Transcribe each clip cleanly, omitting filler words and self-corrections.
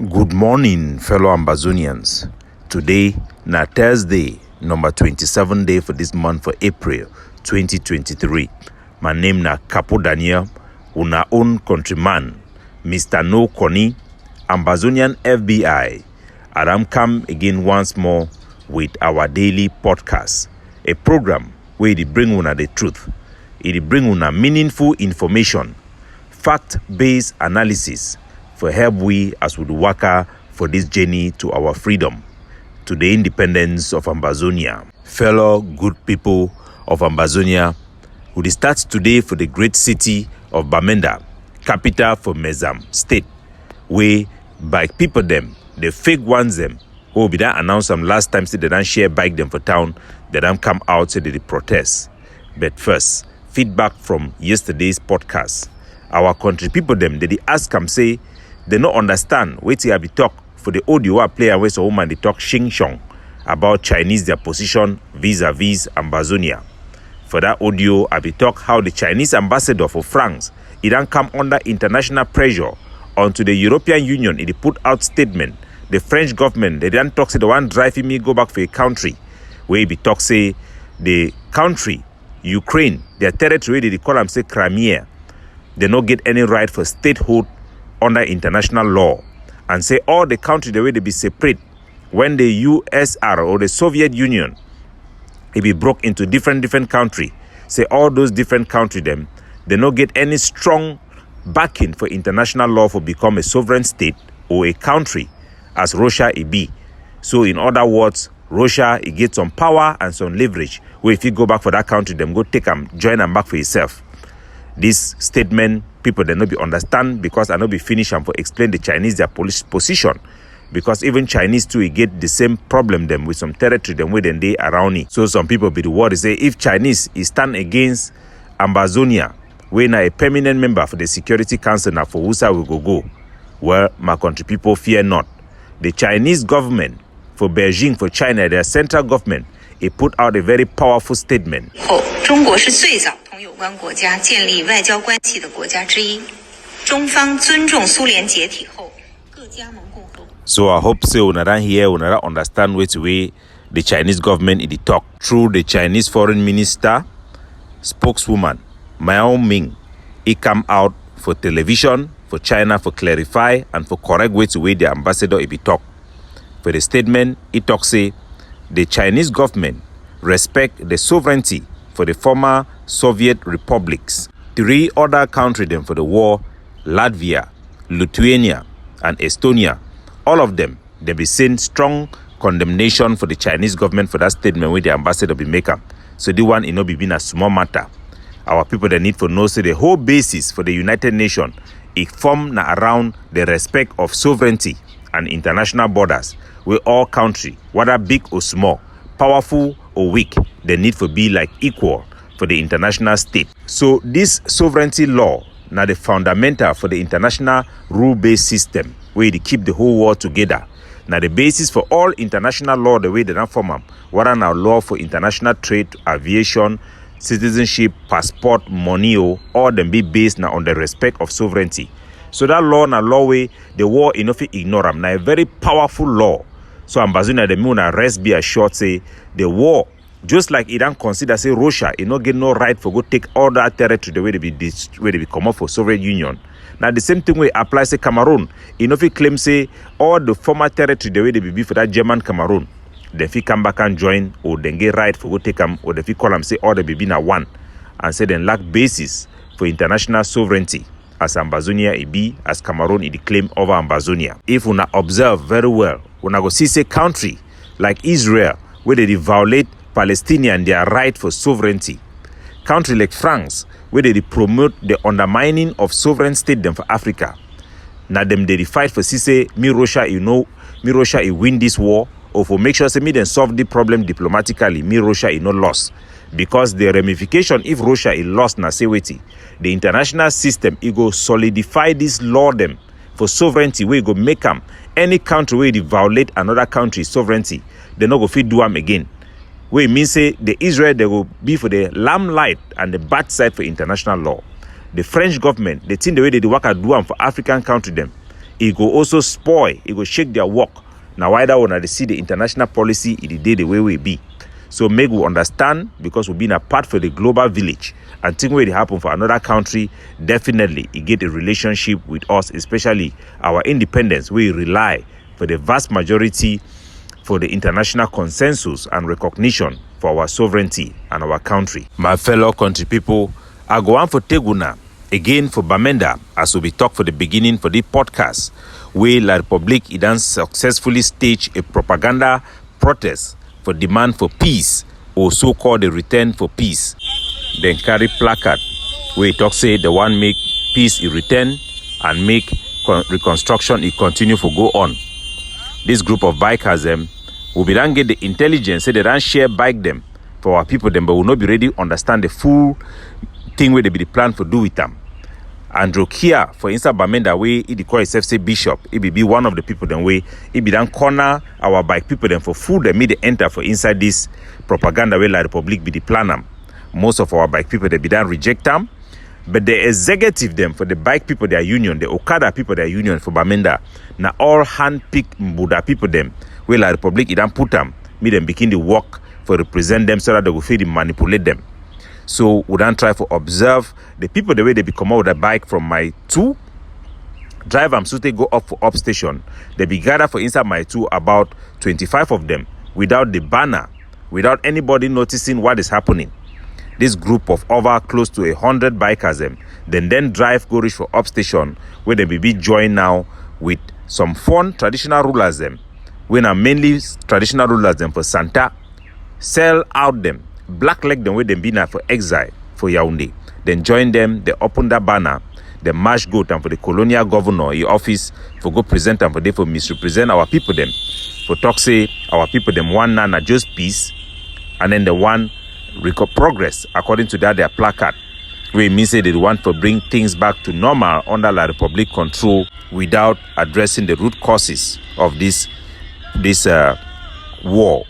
Good morning, fellow Ambazonians. Today, na Thursday, number 27 day for this month for April 2023. My name na Capo Daniel, una own countryman, Mr. No Koni, Ambazonian FBI. And I'm come again once more with our daily podcast, a program where it bring una the truth. It bring una meaningful information, fact-based analysis, for help we as we work for this journey to our freedom, to the independence of Ambazonia. Fellow good people of Ambazonia, we start today for the great city of Bamenda, capital for Mezam State, where by people them, the fake ones them, who be that announced them last time, say they don't share bike them for town, they don't come out, say they protest. But first, feedback from yesterday's podcast. Our country people them, they ask them, say, they don't understand what they have talk for the audio player where so woman they talk shing shong about Chinese their position vis-a-vis Ambazonia. For that audio, I be talk how the Chinese ambassador for France, it don't come under international pressure onto the European Union. It put out statement. The French government, they didn't talk say the one driving me go back for a country where it be talk say the country, Ukraine, their territory, they call them say Crimea. They don't get any right for statehood under international law, and say all the country the way they be separate when the USR or the Soviet Union it be broke into different country. Say all those different country them they not get any strong backing for international law for become a sovereign state or a country as Russia it be. So in other words, Russia it get some power and some leverage where if you go back for that country them go take them join them back for yourself. This statement people they not be understand because I not be finish and for explain the Chinese their position, because even Chinese too get the same problem them with some territory them where they around it. So some people be the word say if Chinese is stand against Ambazonia, we na a permanent member for the Security Council now for USA will go. Well, my country people fear not. The Chinese government for Beijing, for China, their central government, it put out a very powerful statement. 中国是最早同有关国家建立外交关系的国家之一。中方尊重苏联解体后各加盟共和国。So I hope so una don't hear, una don't understand which way the Chinese government it talk through the Chinese foreign minister spokeswoman Mao Ming. It come out for television for China for clarify and for correct which way the ambassador it be talk. For the statement, it talk say the Chinese government respect the sovereignty for the former Soviet republics. 3 other countries them for the war, Latvia, Lithuania, and Estonia. All of them, they be seen strong condemnation for the Chinese government for that statement where the ambassador be make up. So the one it not be been a small matter. Our people they need to know say the whole basis for the United Nations it form around the respect of sovereignty and international borders where all country, whether big or small, powerful or weak, they need to be like equal for the international state. So this sovereignty law now the fundamental for the international rule-based system where they keep the whole world together. Now the basis for all international law the way they don't form them, whether now law for international trade, aviation, citizenship, passport, money, all them be based now on the respect of sovereignty. So that law na law way the war enough ignore them. Now a very powerful law. So Ambazonia the moon rest be assured say the war, just like Iran consider say Russia, it not get no right for go take all that territory the way they be come up for Soviet Union. Now the same thing way apply say Cameroon. It not claim say all the former territory the way they be for that German Cameroon. Then fi come back and join or then get right for go take them or then fi call them say all the be na one and say then lack basis for international sovereignty. As Ambazonia it be, as Cameroon it claim over Ambazonia. If we observe very well, when I go see say country like Israel, where they violate Palestinian their right for sovereignty. Country like France, where they promote the undermining of sovereign state them for Africa. Now them they fight for say me Russia win this war, or for make sure say me then solve the problem diplomatically, me Russia no loss. Because the ramification if Russia is lost na say wait, the international system it go solidify this law them for sovereignty where go make them any country where they violate another country's sovereignty, they not go fit do them again. Where it means say the Israel they will be for the limelight and the bad side for international law. The French government, the thing the way they work at do them for African country them, it go also spoil, it go shake their work. Now why that when they see the international policy, it did the way we be. So make we understand, because we've been a part for the global village, and think where it happen for another country, definitely it get a relationship with us, especially our independence. We rely for the vast majority for the international consensus and recognition for our sovereignty and our country. My fellow country people, I go on for Teguna again for Bamenda, as we talk for the beginning for the podcast, where La Republique it done successfully staged a propaganda protest for demand for peace, or so-called the return for peace. Then carry placard where it talk say the one make peace it return and make reconstruction it continue for go on. This group of bikers will be done get the intelligence, say they don't share bike them for our people them, but will not be ready to understand the full thing where they be the plan for do with them. Andrew Kia, for instance, Bamenda way, he call himself say bishop. He be one of the people them way. He be done corner our bike people them for food. They made the enter for inside this propaganda way La Republique be the plan them. Most of our bike people they be done reject them. But the executive them for the bike people their union, the OKADA people their union for Bamenda. Now all hand-picked Buddha people them where La Republique it don't put them. Me them begin the work for represent them so that they will feel manipulate them. So we don't try to observe the people the way they be come out with a bike from my 2, drive them so they go up for up station. They be gather for inside my 2 about 25 of them without the banner, without anybody noticing what is happening. This group of over close to 100 bikers then drive go reach for up station where they be joined now with some fun traditional rulers when are mainly traditional rulers for Santa, sell out them. Blackleg them where they be now for exile for Yaounde. Then join them, they open that banner, they march go them for the colonial governor in office for go present them for they for misrepresent our people them. For talk say our people them one nana just peace, and then the one progress according to that their placard. We mean say they want to bring things back to normal under La Republique control without addressing the root causes of this war.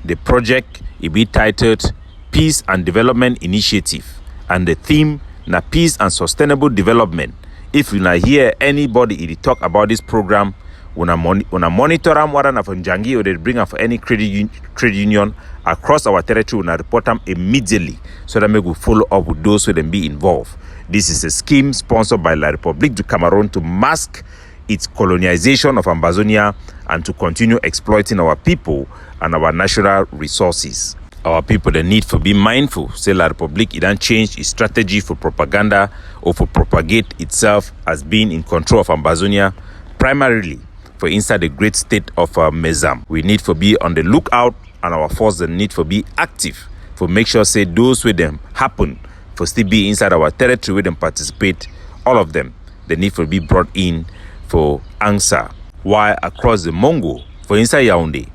The project it be titled Peace and Development Initiative, and the theme na peace and sustainable development. If you not hear anybody talk about this program, when I monitor them whether na from Jangi or they bring them for any trade union across our territory, when I report them immediately so that we will follow up with those who then be involved. This is a scheme sponsored by La Republique du Cameroon to mask its colonization of Ambazonia and to continue exploiting our people and our natural resources. Our people the need for be mindful. Say La Republique it don't change its strategy for propaganda or for propagate itself as being in control of Ambazonia, primarily for inside the great state of Mezam. We need for be on the lookout, and our force the need for be active for make sure say those with them happen for still be inside our territory with them participate. All of them they need for be brought in for answer. While across the Mongo for inside Yaounde,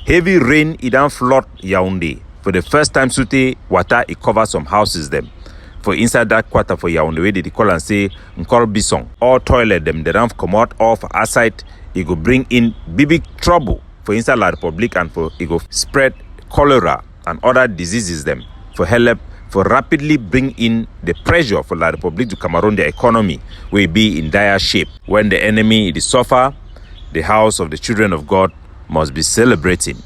heavy rain it don't flood Yaounde. For the first time sute water it covers some houses them. For inside that quarter for Yaounde where they call and say Nkol Bisong, all toilet them they don't come out off outside. It go bring in big trouble for inside La Republique, and for it go spread cholera and other diseases them. For help for rapidly bring in the pressure for La Republique du Cameroon, the economy will be in dire shape. When the enemy is suffer, the house of the children of God must be celebrating.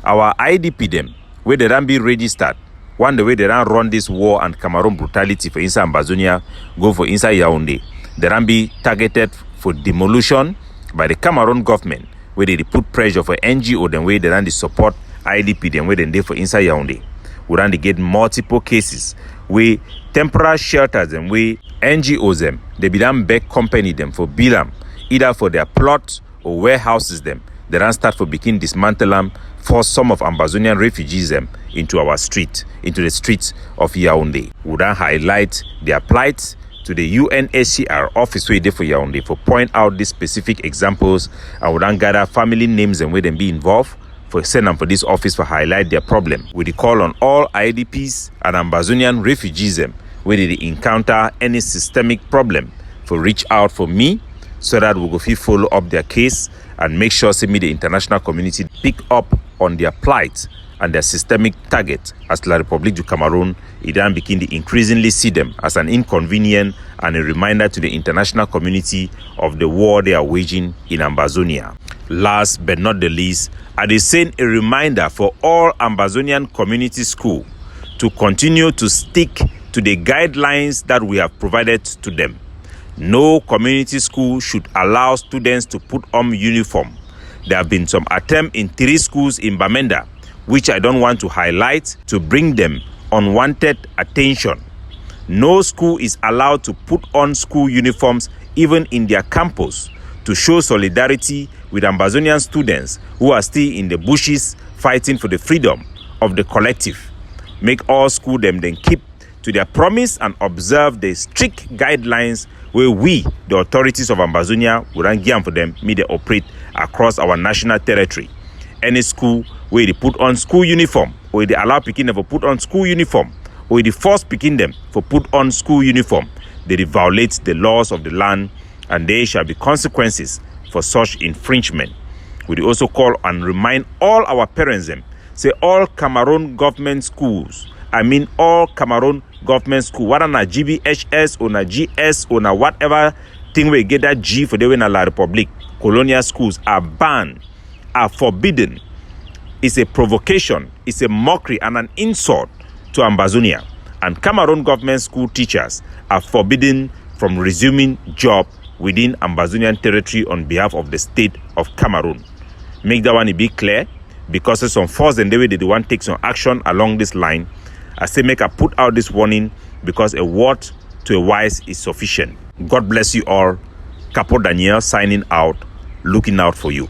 Our IDP them, where they don't be registered, one the way they don't run this war and Cameroon brutality for inside Ambazonia, go for inside Yaounde. They don't be targeted for demolition by the Cameroon government, where they put pressure for NGO them way they don't support IDP them where they for inside Yaounde. We don't get multiple cases where temporary shelters them where NGOs them they be done back company them for bill either for their plots or warehouses them. They don't start for begin dismantle them, force some of Ambazonian refugees them into the streets of Yaounde. We don't highlight their plight to the UNHCR office where they for Yaounde for point out these specific examples, and we don't gather family names and where them be involved for send them for this office for highlight their problem. We call on all IDPs and Ambazonian refugees them where they encounter any systemic problem for reach out for me so that we go follow up their case and make sure see me the international community pick up on their plight and their systemic target as La République du Cameroon, it then begin to increasingly see them as an inconvenience and a reminder to the international community of the war they are waging in Ambazonia. Last but not the least, I dey send a reminder for all Ambazonian community schools to continue to stick to the guidelines that we have provided to them. No community school should allow students to put on uniform. There have been some attempts in 3 schools in Bamenda, which I don't want to highlight, to bring them unwanted attention. No school is allowed to put on school uniforms even in their campus to show solidarity with Ambazonian students who are still in the bushes fighting for the freedom of the collective. Make all schools then keep to their promise and observe the strict guidelines where we, the authorities of Ambazonia, will then give for them, may they operate across our national territory. Any school where they put on school uniform, or they allow picking them to put on school uniform, or they force picking them for put on school uniform, they violate the laws of the land, and there shall be consequences for such infringement. We also call and remind all our parents them, say all Cameroon government schools, all Cameroon government school, whether na GBHS or na GS or na whatever thing we get that G for the way na La République, colonial schools are banned, are forbidden. It's a provocation, it's a mockery and an insult to Ambazonia. And Cameroon government school teachers are forbidden from resuming job within Ambazonian territory on behalf of the state of Cameroon. Make that one be clear, because there's some force and the way they want to take some action along this line. I say make I put out this warning because a word to a wise is sufficient. God bless you all. Capo Daniel signing out, looking out for you.